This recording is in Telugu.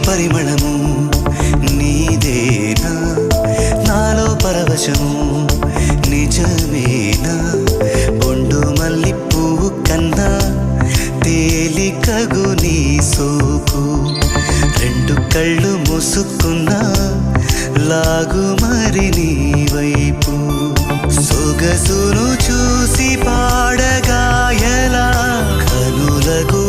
పరిమళము నీదేనా నాలో పరవశము నిజమేనా బొండు మల్లి పువ్వు కన్నా తేలికగు నీ సోకు రెండు కళ్ళు మూసుకున్నా లాగు మరి నీ వైపు సొగసును చూసి పాడగాయలా కనులకు